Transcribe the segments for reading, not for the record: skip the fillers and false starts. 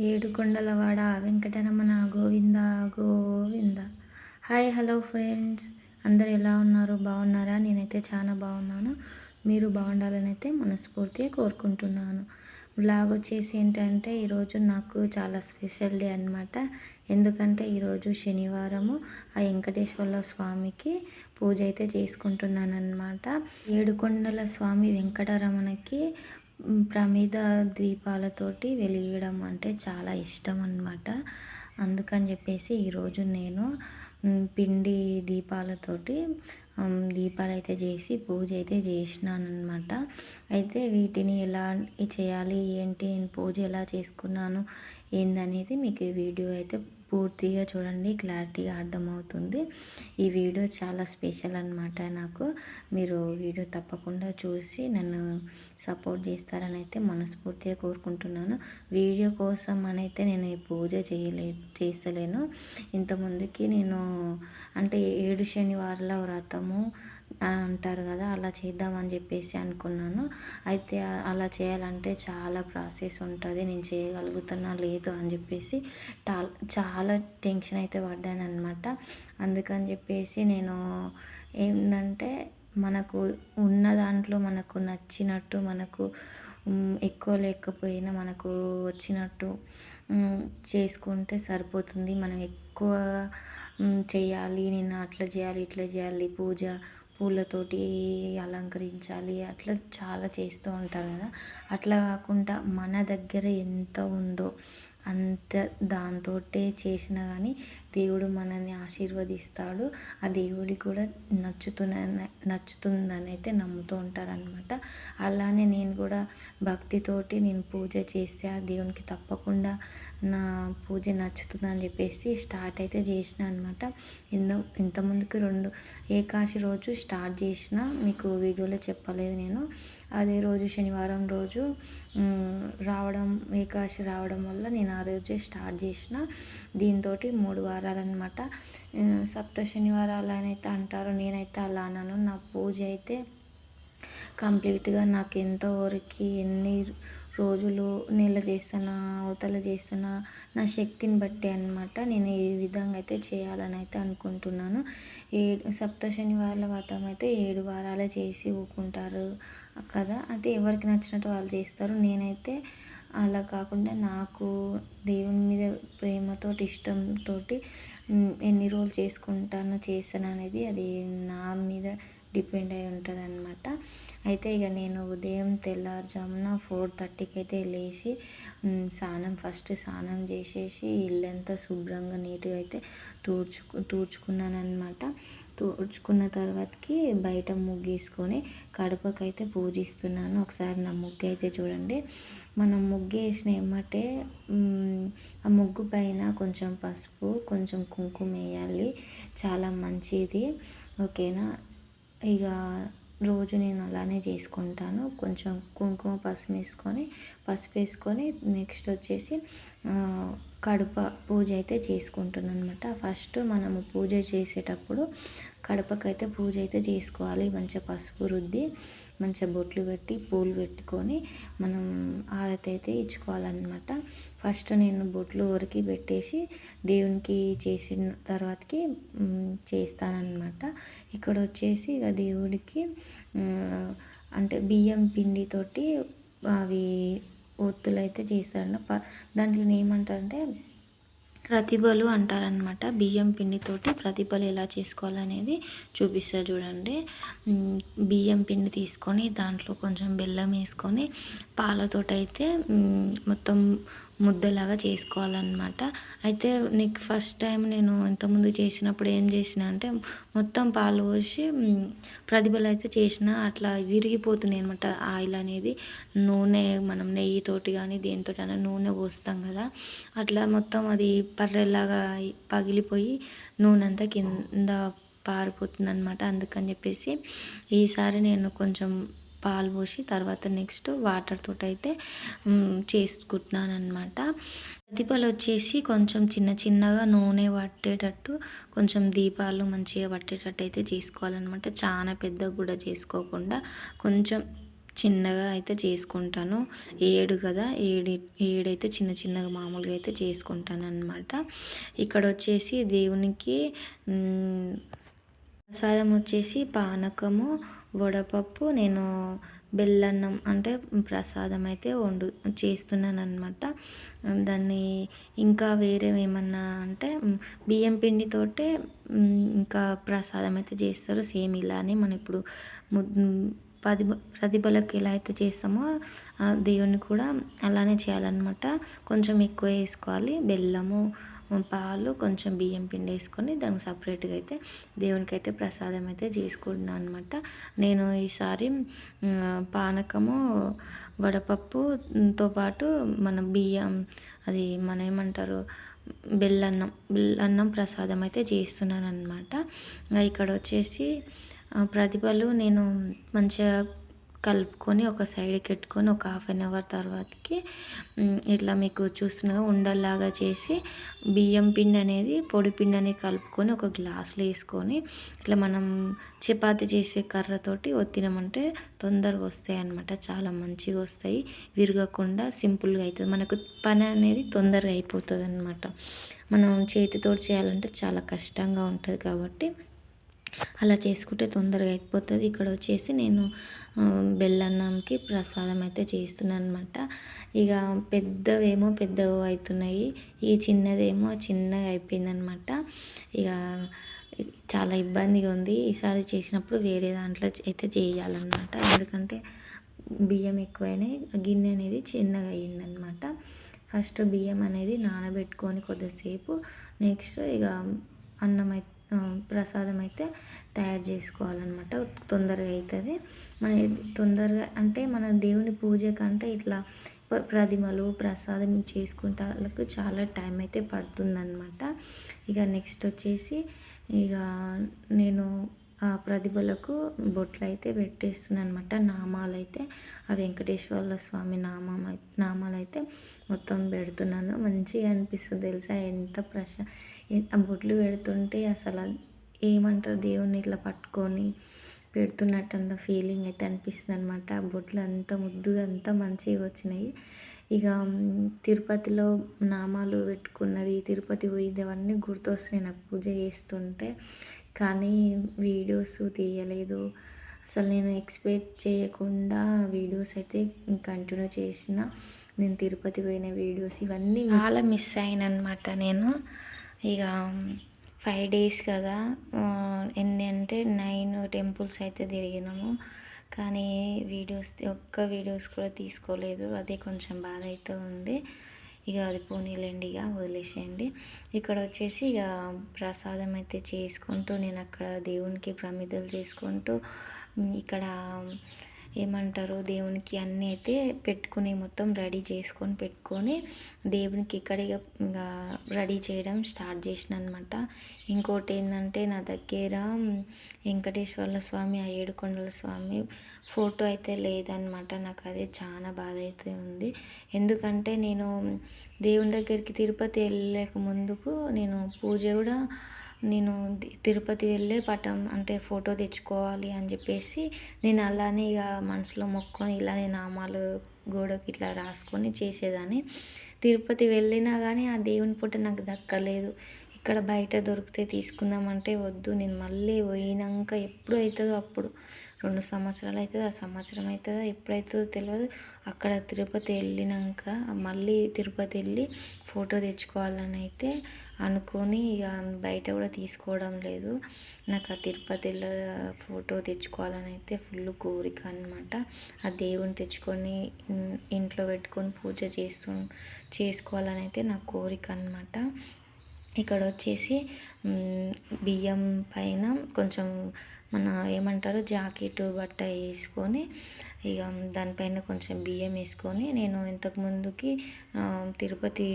ఏడుకొండలవాడ Venkataramana Govinda Govinda. Hi hello friends, అందరు ఎలా ఉన్నారు? బాగున్నారా? నేనైతే చాలా బాగున్నాను. మీరు బాగుండాలని అయితే మనస్ఫూర్తిగా కోరుకుంటున్నాను. వ్లాగ్ వచ్చేసి ఏంటంటే ఈరోజు నాకు చాలా స్పెషల్ డే అనమాట. ఎందుకంటే ఈరోజు శనివారము ఆ వెంకటేశ్వర స్వామికి పూజ అయితే చేసుకుంటున్నాను అనమాట. ఏడుకొండల స్వామి వెంకటరమణకి ప్రమిద దీపాలతోటి వెలిగడం అంటే చాలా ఇష్టం అన్నమాట. అందుకని చెప్పేసి ఈరోజు నేను పిండి దీపాలతోటి దీపాలు అయితే చేసి పూజ అయితే చేసినాను అనమాట. అయితే వీటిని ఎలా చేయాలి, ఏంటి, పూజ ఎలా చేసుకున్నాను ఏందనేది మీకు ఈ వీడియో అయితే పూర్తిగా చూడండి, క్లారిటీగా అర్థమవుతుంది. ఈ వీడియో చాలా స్పెషల్ అనమాట నాకు. మీరు వీడియో తప్పకుండా చూసి నన్ను సపోర్ట్ చేస్తారని అయితే మనస్ఫూర్తిగా కోరుకుంటున్నాను. వీడియో కోసం అని అయితే నేను ఈ పూజ చేస్తలేను. ఇంతకుముందుకి నేను అంటే 7 శనివారాల వ్రతము అంటారు కదా, అలా చేద్దామని చెప్పేసి అనుకున్నాను. అయితే అలా చేయాలంటే చాలా ప్రాసెస్ ఉంటుంది, నేను చేయగలుగుతున్నా లేదు అని చెప్పేసి చాలా టెన్షన్ అయితే పడ్డాను అనమాట. అందుకని చెప్పేసి నేను ఏంటంటే మనకు ఉన్న దాంట్లో మనకు నచ్చినట్టు, మనకు ఎక్కువ లేకపోయినా మనకు వచ్చినట్టు చేసుకుంటే సరిపోతుంది. మనం ఎక్కువ చేయాలి, నేను అట్లా చేయాలి ఇట్లా చేయాలి, పూజ పూలతోటి అలంకరించాలి, అట్లా చాలా చేస్తూ ఉంటారు కదా. అట్లా కాకుండా మన దగ్గర ఎంత ఉందో అంత దాంతో చేసినా కానీ దేవుడు మనల్ని ఆశీర్వదిస్తాడు. ఆ దేవుడికి కూడా నచ్చుతుందని అయితే నమ్ముతూ ఉంటారనమాట. అలానే నేను కూడా భక్తితోటి నేను పూజ చేస్తే ఆ దేవునికి తప్పకుండా నా పూజ నచ్చుతుందని చెప్పేసి స్టార్ట్ అయితే చేసిన అనమాట. ఇంతకుముందుకు 2 ఏకాదశి రోజు స్టార్ట్ చేసిన, మీకు వీడియోలో చెప్పలేదు నేను. అదే రోజు శనివారం రోజు రావడం, ఏకాదశి రావడం వల్ల నేను ఆ రోజే స్టార్ట్ చేసిన. దీంతో 3 వారాలు అనమాట. సప్త శనివారాలు అని అయితే అంటారు, నేనైతే అలా అన్నాను. నా పూజ అయితే కంప్లీట్గా నాకు ఎంతవరకు ఎన్ని రోజులు నెల చేస్తానా, అవతల చేస్తానా, నా శక్తిని బట్టి అనమాట. నేను ఈ విధంగా అయితే చేయాలని అయితే అనుకుంటున్నాను. సప్త శనివారాల వ్రతం అయితే 7 వారాలే చేసి ఊకుంటారు కదా, అయితే ఎవరికి నచ్చినట్టు వాళ్ళు చేస్తారు. నేనైతే అలా కాకుండా నాకు దేవుని మీద ప్రేమతో ఇష్టంతో ఎన్ని రోజులు చేస్తాను అనేది అది నా మీద డిపెండ్ అయి ఉంటుంది అనమాట. అయితే ఇక నేను ఉదయం తెల్లారుజామున 4:30కి అయితే లేచి ఫస్ట్ స్నానం చేసేసి ఇల్లంతా శుభ్రంగా నీట్గా అయితే తుడుచుకున్నాను అనమాట. తుడుచుకున్న తర్వాతకి బయట ముగ్గేసుకొని కడపకైతే పూజిస్తున్నాను. ఒకసారి నా ముగ్గు అయితే చూడండి. మనం ముగ్గు వేసిన ఎమ్మటే ఆ ముగ్గు పైన కొంచెం పసుపు, కొంచెం కుంకుమ వేయాలి, చాలా మంచిది. ఓకేనా? ఇక రోజు నేను అలానే చేసుకుంటాను. కొంచెం కుంకుమ పసుపు వేసుకొని నెక్స్ట్ వచ్చేసి కడప పూజ అయితే చేసుకుంటున్నాను అనమాట. ఫస్ట్ మనము పూజ చేసేటప్పుడు కడపకైతే పూజ అయితే చేసుకోవాలి. మంచిగా పసుపు రుద్ది, మంచిగా బొట్లు పెట్టి, పూలు పెట్టుకొని మనం హారతి అయితే ఇచ్చుకోవాలన్నమాట. ఫస్ట్ నేను బొట్లు వరకు పెట్టేసి దేవునికి చేసిన తర్వాతకి చేస్తానన్నమాట. ఇక్కడ వచ్చేసి ఇక దేవుడికి అంటే బియ్యం పిండితోటి అవి ఒత్తులు అయితే చేస్తారంట. దాంట్లో ఏమంటారంటే ప్రతిభలు అంటారనమాట. బియ్యం పిండితోటి ప్రతిభలు ఎలా చేసుకోవాలనేది చూపిస్తారు చూడండి. బియ్యం పిండి తీసుకొని దాంట్లో కొంచెం బెల్లం వేసుకొని పాలతోటైతే మొత్తం ముద్దలాగా చేసుకోవాలన్నమాట. అయితే నీకు ఫస్ట్ టైం నేను ఇంతకుముందు చేసినప్పుడు ఏం చేసిన అంటే మొత్తం పాలు పోసి ప్రతిభలు అయితే చేసిన, అట్లా విరిగిపోతున్నాయి అనమాట. ఆయిల్ అనేది, నూనె మనం నెయ్యితోటి కానీ దేనితో అయినా నూనె పోస్తాం కదా, అట్లా మొత్తం అది పర్రెలాగా పగిలిపోయి నూనె అంతా కింద పారిపోతుంది అనమాట. అందుకని చెప్పేసి ఈసారి నేను కొంచెం పాలు పోసి తర్వాత నెక్స్ట్ వాటర్ తోటి అయితే చేసుకుంటున్నాను అనమాట. ప్రతిభలు వచ్చేసి కొంచెం చిన్నగా నూనె పట్టేటట్టు, కొంచెం దీపాలు మంచిగా పట్టేటట్టు అయితే చేసుకోవాలన్నమాట. చాలా పెద్దగా కూడా చేసుకోకుండా కొంచెం చిన్నగా అయితే చేసుకుంటాను. 7 కదా, ఏడైతే చిన్న చిన్నగా మామూలుగా అయితే చేసుకుంటానన్నమాట. ఇక్కడొచ్చేసి దేవునికి ప్రసాదం వచ్చేసి పానకము, వడపప్పు, నేను బెల్లన్నం అంటే ప్రసాదం అయితే చేస్తున్నానన్నమాట. దాన్ని ఇంకా వేరే ఏమన్నా అంటే బియ్యం పిండితోటే ఇంకా ప్రసాదం అయితే చేస్తారు. సేమ్ ఇలానే మనం ఇప్పుడు ప్రతిభలకు ఎలా అయితే చేస్తామో దేవుని కూడా అలానే చేయాలన్నమాట. కొంచెం ఎక్కువ వేసుకోవాలి. బెల్లము, పాలు, కొంచెం బియ్యం పిండి వేసుకొని దానికి సపరేట్గా అయితే దేవునికి అయితే ప్రసాదం అయితే చేసుకుంటున్నాను అనమాట. నేను ఈసారి పానకము, వడపప్పుతో పాటు మన బియ్యం అది మన ఏమంటారు బెల్లన్నం ప్రసాదం అయితే చేస్తున్నాను అనమాట. ఇక్కడ వచ్చేసి ప్రతిభలు నేను మంచిగా కలుపుకొని ఒక సైడ్కి పెట్టుకొని ఒక 1/2 అవర్ తర్వాతకి ఇట్లా మీకు చూస్తున్నగా ఉండల్లాగా చేసి బియ్యం పిండి అనేది పొడి పిండి అనేది కలుపుకొని ఒక గ్లాసులో వేసుకొని ఇట్లా మనం చపాతి చేసే కర్రతోటి ఒత్తినామంటే తొందరగా వస్తాయి అన్నమాట. చాలా మంచిగా వస్తాయి, విరగకుండా సింపుల్గా అవుతుంది. మనకు పని అనేది తొందరగా అయిపోతుంది అన్నమాట. మనం చేతితో చేయాలంటే చాలా కష్టంగా ఉంటుంది కాబట్టి అలా చేసుకుంటే తొందరగా అయిపోతుంది. ఇక్కడ వచ్చేసి నేను బెల్లన్నంకి ప్రసాదం అయితే చేస్తున్నాను అనమాట. ఇక పెద్దవేమో పెద్దవి అవుతున్నాయి, ఈ చిన్నదేమో చిన్నగా అయిపోయిందనమాట. ఇక చాలా ఇబ్బందిగా ఉంది. ఈసారి చేసినప్పుడు వేరే దాంట్లో అయితే చేయాలన్నమాట. ఎందుకంటే బియ్యం ఎక్కువైనాయి, గిన్నె అనేది చిన్నగా అయ్యిందనమాట. ఫస్ట్ బియ్యం అనేది నానబెట్టుకొని కొద్దిసేపు, నెక్స్ట్ ఇక అన్నం అయితే ప్రసాదం అయితే తయారు చేసుకోవాలన్నమాట. తొందరగా అవుతుంది. మన తొందరగా అంటే మన దేవుని పూజ కంటే ఇట్లా ప్రతిమలు ప్రసాదం చేసుకుంటే వాళ్ళకు చాలా టైం అయితే పడుతుందన్నమాట. ఇక నెక్స్ట్ వచ్చేసి ఇక నేను ఆ ప్రతిభలకు బొట్లు అయితే పెట్టేస్తున్నాను అనమాట. నామాలు అయితే ఆ వెంకటేశ్వర స్వామి నామాలు అయితే మొత్తం పెడుతున్నాను. మంచిగా అనిపిస్తుంది తెలుసా, ఎంత ఆ బొట్లు పెడుతుంటే అసలు ఏమంటారు, దేవుణ్ణి ఇట్లా పట్టుకొని పెడుతున్నట్టు అంత ఫీలింగ్ అయితే అనిపిస్తుంది అనమాట. ఆ బొట్లు అంత ముద్దుగా అంత మంచిగా వచ్చినాయి. ఇక తిరుపతిలో నామాలు పెట్టుకున్నది, తిరుపతి పోయింది, అవన్నీ గుర్తొస్తున్నాయి నాకు పూజ చేస్తుంటే. కానీ వీడియోస్ తీయలేదు. అసలు నేను ఎక్స్పెక్ట్ చేయకుండా వీడియోస్ అయితే కంటిన్యూ చేసిన. నేను తిరుపతి పోయిన వీడియోస్ ఇవన్నీ చాలా మిస్ అయినమాట నేను. ఇక 5 days కదా, ఎన్ని అంటే 9 టెంపుల్స్ అయితే తిరిగినాము. కానీ ఒక్క వీడియోస్ కూడా తీసుకోలేదు. అదే కొంచెం బాధ అయితే ఉంది. ఇక అది పోనీలేండి, ఇక వదిలేసేయండి. ఇక్కడ వచ్చేసి ఇక ప్రసాదం అయితే చేసుకుంటూ నేను అక్కడ దేవునికి ప్రమిదలు చేసుకుంటూ ఇక్కడ ఏమంటారు దేవునికి అన్నీ అయితే పెట్టుకుని మొత్తం రెడీ చేసుకొని పెట్టుకొని దేవునికి ఇక్కడ ఇక రెడీ చేయడం స్టార్ట్ చేసిన అనమాట. ఇంకోటి ఏంటంటే నా దగ్గర వెంకటేశ్వర్ల స్వామి, ఆ ఏడుకొండల స్వామి ఫోటో అయితే లేదనమాట. నాకు అదే చాలా బాధ అయితే ఉంది. ఎందుకంటే నేను దేవుని దగ్గరికి తిరుపతి వెళ్ళలేక ముందుకు నేను పూజ కూడా నేను తిరుపతి వెళ్ళే పటం అంటే ఫోటో తెచ్చుకోవాలి అని చెప్పేసి నేను అలానే ఇక మనసులో మొక్కుకొని ఇలానే నామాలు గోడకి ఇట్లా రాసుకొని చేసేదాన్ని. తిరుపతి వెళ్ళినా కానీ ఆ దేవుని ఫోటో నాకు దక్కలేదు. ఇక్కడ బయట దొరికితే తీసుకుందామంటే వద్దు, నేను మళ్ళీ పోయినాక ఎప్పుడు అవుతుందో అప్పుడు 2 సంవత్సరాలు అవుతుంది, ఆ సంవత్సరం అవుతుందో ఎప్పుడవుతుందో తెలియదు. అక్కడ తిరుపతి వెళ్ళినాక మళ్ళీ తిరుపతి వెళ్ళి ఫోటో తెచ్చుకోవాలని అయితే అనుకొని ఇక బయట కూడా తీసుకోవడం లేదు. నాకు ఆ తిరుపతిలో ఫోటో తెచ్చుకోవాలని అయితే ఫుల్ కోరిక అనమాట. ఆ దేవుని తెచ్చుకొని ఇంట్లో పెట్టుకొని పూజ చేసుకోవాలని అయితే నా కోరిక అనమాట. ఇక్కడ వచ్చేసి బియ్యం పైన కొంచెం మన ఏమంటారు జాకెట్ బట్ట వేసుకొని ఇక దానిపైన కొంచెం బియ్యం వేసుకొని నేను ఇంతకుముందుకి తిరుపతి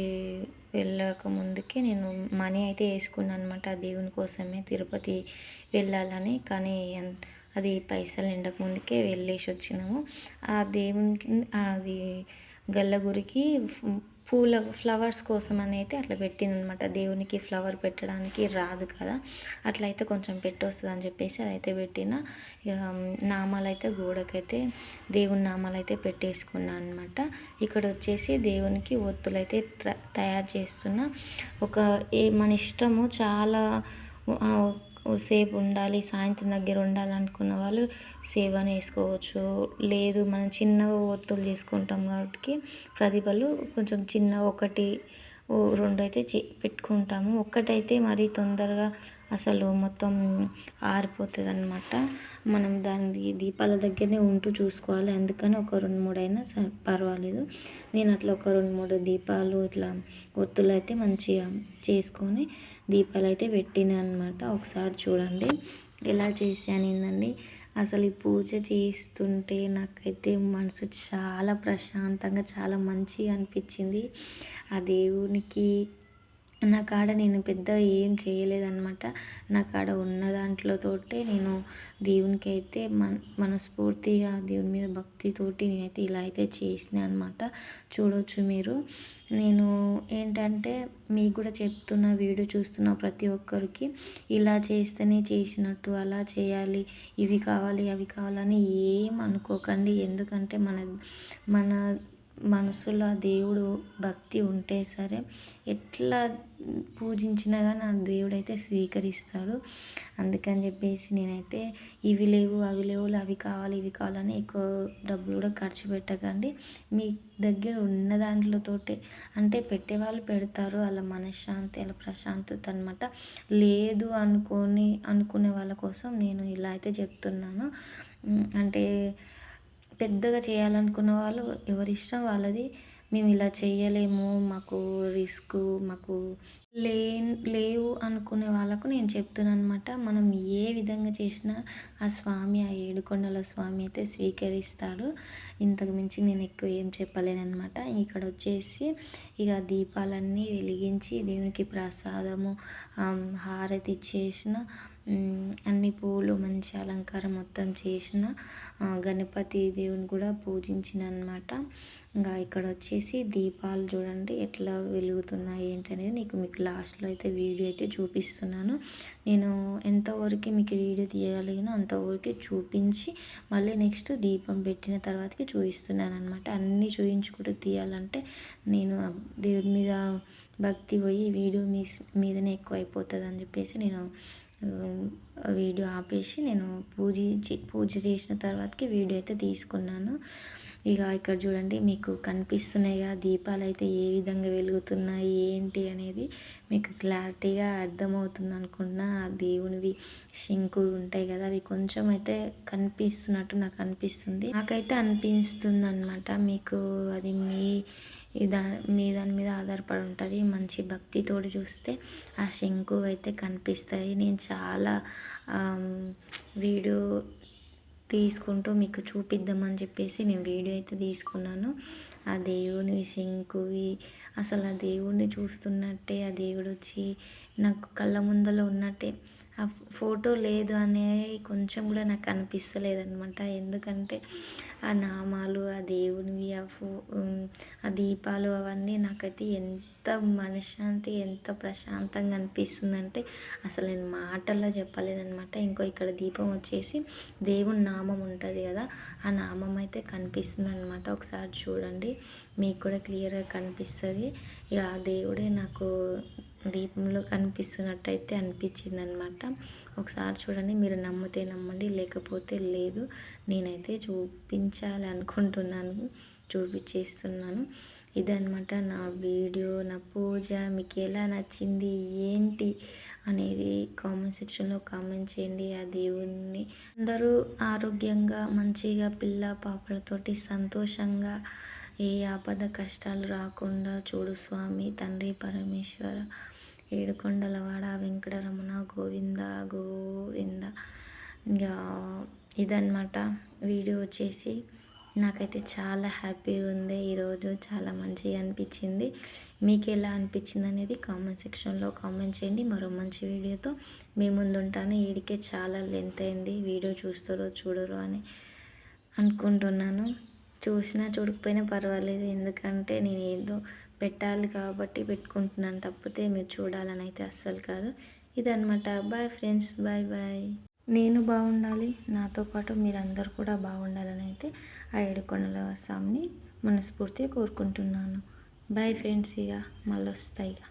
వెళ్ళక ముందుకి నేను మనీ అయితే వేసుకున్నాను అనమాట. ఆ దేవుని కోసమే తిరుపతి వెళ్ళాలని. కానీ అది పైసలు నిండక ముందుకే వెళ్ళేసి వచ్చినాము. ఆ దేవునికి అది గల్లగురికి ఫ్లవర్స్ కోసం అని అయితే అట్లా పెట్టిందనమాట. దేవునికి ఫ్లవర్ పెట్టడానికి రాదు కదా, అట్లయితే కొంచెం పెట్టొస్తుందని చెప్పేసి అదైతే పెట్టిన. ఇక నామాలైతే గోడకైతే దేవుని నామాలైతే పెట్టేసుకున్నా అనమాట. ఇక్కడ వచ్చేసి దేవునికి ఒత్తులైతే తయారు చేస్తున్నా. మన ఇష్టము చాలా సేపు ఉండాలి, సాయంత్రం దగ్గర ఉండాలనుకున్న వాళ్ళు సేవను వేసుకోవచ్చు. లేదు మనం చిన్నగా ఒత్తులు చేసుకుంటాం కాబట్టి ప్రదీపాలు కొంచెం చిన్న 1, 2 అయితే పెట్టుకుంటాము. ఒక్కటైతే మరీ తొందరగా అసలు మొత్తం ఆరిపోతుంది అనమాట. మనం దీపాల దగ్గరనే ఉంటూ చూసుకోవాలి. అందుకని ఒక 2, 3 అయినా పర్వాలేదు. నేను అట్లా ఒక 2, 3 దీపాలు ఇట్లా ఒత్తులు అయితే మంచిగా చేసుకొని దీపాలు అయితే పెట్టిన అనమాట. ఒకసారి చూడండి ఎలా చేశాను ఏందండి. అసలు ఈ పూజ చేస్తుంటే నాకైతే మనసు చాలా ప్రశాంతంగా చాలా మంచిగా అనిపించింది. ఆ దేవునికి నా కాడ నేను పెద్దగా ఏం చేయలేదన్నమాట. నా కాడ ఉన్న దాంట్లోతోటే నేను దేవునికి అయితే మనస్ఫూర్తిగా దేవుని మీద భక్తితోటి నేనైతే ఇలా అయితే చేసిన అనమాట. చూడవచ్చు మీరు. నేను ఏంటంటే మీకు కూడా చెప్తున్న, వీడియో చూస్తున్న ప్రతి ఒక్కరికి ఇలా చేస్తేనే చేసినట్టు, అలా చేయాలి, ఇవి కావాలి అవి కావాలని ఏం అనుకోకండి. ఎందుకంటే మన మనసులో ఆ దేవుడు భక్తి ఉంటే సరే ఎట్లా పూజించినా కానీ ఆ దేవుడు అయితే స్వీకరిస్తాడు. అందుకని చెప్పేసి నేనైతే ఇవి లేవు అవి లేవు, అవి కావాలి ఇవి కావాలని ఎక్కువ డబ్బులు కూడా ఖర్చు పెట్టకండి. మీ దగ్గర ఉన్న దాంట్లోతోటే, అంటే పెట్టేవాళ్ళు పెడతారు, అలా మనశ్శాంతి అలా ప్రశాంతత అనమాట. లేదు అనుకునే వాళ్ళ కోసం నేను ఇలా అయితే చెప్తున్నాను. అంటే పెద్దగా చేయాలనుకున్న వాళ్ళు ఎవరిష్టం వాళ్ళది. మేము ఇలా చేయలేము, మాకు రిస్క్ మాకు లేవు అనుకునే వాళ్ళకు నేను చెప్తున్నాను అనమాట. మనం ఏ విధంగా చేసినా ఆ స్వామి, ఆ ఏడుకొండల స్వామి అయితే స్వీకరిస్తాడు. ఇంతకు మించి నేను ఎక్కువ ఏం చెప్పలేనమాట. ఇక్కడ వచ్చేసి ఇక దీపాలన్నీ వెలిగించి దేవునికి ప్రసాదము, హారతి ఇచ్చేసిన, అన్ని పూలు మంచి అలంకారం మొత్తం చేసిన, గణపతి దేవుని కూడా పూజించిన అనమాట. ఇంకా ఇక్కడ వచ్చేసి దీపాలు చూడండి ఎట్లా వెలుగుతున్నాయి ఏంటనేది మీకు లాస్ట్లో అయితే వీడియో అయితే చూపిస్తున్నాను. నేను ఎంతవరకు మీకు వీడియో తీయగలిగినో అంతవరకు చూపించి మళ్ళీ నెక్స్ట్ దీపం పెట్టిన తర్వాతకి చూపిస్తున్నాను అనమాట. అన్నీ చూపించుకుంటూ తీయాలంటే నేను దేవుడి మీద భక్తి పోయి వీడియో మీదనే ఎక్కువ అయిపోతుంది అని చెప్పేసి నేను వీడియో ఆపేసి నేను పూజ చేసిన తర్వాతకి వీడియో అయితే తీసుకున్నాను. ఇక ఇక్కడ చూడండి మీకు కనిపిస్తున్నాయిగా దీపాలు అయితే ఏ విధంగా వెలుగుతున్నాయి ఏంటి అనేది మీకు క్లారిటీగా అర్థమవుతుంది అనుకున్నా. ఆ దేవునివి శంకు ఉంటాయి కదా, అవి కొంచెం అయితే కనిపిస్తున్నట్టు నాకు అనిపిస్తుంది, నాకైతే అనిపిస్తుంది అనమాట. మీకు అది మీ దాని మీద ఆధారపడి ఉంటుంది. మంచి భక్తితోటి చూస్తే ఆ శంకు అయితే కనిపిస్తాయి. నేను చాలా వీడియో తీసుకుంటూ మీకు చూపిద్దామని చెప్పేసి నేను వీడియో అయితే తీసుకున్నాను. ఆ దేవుని శంకువి అసలు ఆ దేవుడిని చూస్తున్నట్టే, ఆ దేవుడు వచ్చి నాకు కళ్ళ ముందర ఉన్నట్టే. ఆ ఫోటో లేదు అనేది కొంచెం కూడా నాకు అనిపిస్తలేదనమాట. ఎందుకంటే ఆ నామాలు, ఆ దేవునివి, ఆ దీపాలు అవన్నీ నాకైతే ఎంత మనశ్శాంతి, ఎంత ప్రశాంతంగా అనిపిస్తుందంటే అసలు నేను మాటల్లో చెప్పలేనమాట. ఇక్కడ దీపం వచ్చేసి దేవుని నామం ఉంటుంది కదా, ఆ నామం అయితే కనిపిస్తుంది అనమాట. ఒకసారి చూడండి మీకు కూడా క్లియర్గా కనిపిస్తుంది. ఇక ఆ దేవుడే నాకు దీపంలో కనిపిస్తున్నట్టయితే అనిపించింది అనమాట. ఒకసారి చూడండి, మీరు నమ్మితే నమ్మండి, లేకపోతే లేదు. నేనైతే చూపించాలి అనుకుంటున్నాను, చూపించేస్తున్నాను. ఇదనమాట నా వీడియో, నా పూజ. మీకు ఎలా నచ్చింది ఏంటి అనేది కామెంట్ సెక్షన్లో కామెంట్ చేయండి. ఆ దేవుణ్ణి అందరూ ఆరోగ్యంగా మంచిగా పిల్ల పాపలతోటి సంతోషంగా ఏ ఆపద కష్టాలు రాకుండా చూడు స్వామి. తండ్రి పరమేశ్వర, ఏడుకొండలవాడ వెంకటరమణ గోవింద గోవింద. ఇంకా ఇదన్నమాట వీడియో వచ్చేసి. నాకైతే చాలా హ్యాపీగా ఉంది ఈరోజు, చాలా మంచిగా అనిపించింది. మీకు ఎలా అనిపించింది అనేది కామెంట్ సెక్షన్లో కామెంట్ చేయండి. మరో మంచి వీడియోతో మీ ముందు ఉంటాను. వీడికే చాలా లెంత్ అయింది, వీడియో చూస్తారో చూడరో అని అనుకుంటున్నాను. చూసినా చూడకపోయినా పర్వాలేదు, ఎందుకంటే నేను ఏదో పెట్టాలి కాబట్టి పెట్టుకుంటున్నాను, తప్పితే మీరు చూడాలని అయితే అస్సలు కాదు. ఇదనమాట. Bye friends, bye bye. నేను బాగుండాలి, నాతో పాటు మీరందరూ కూడా బాగుండాలని అయితే ఆ ఏడుకొండల స్వామిని మనస్ఫూర్తిగా కోరుకుంటున్నాను. బాయ్ ఫ్రెండ్స్, ఇక మళ్ళీ వస్తాయి ఇక.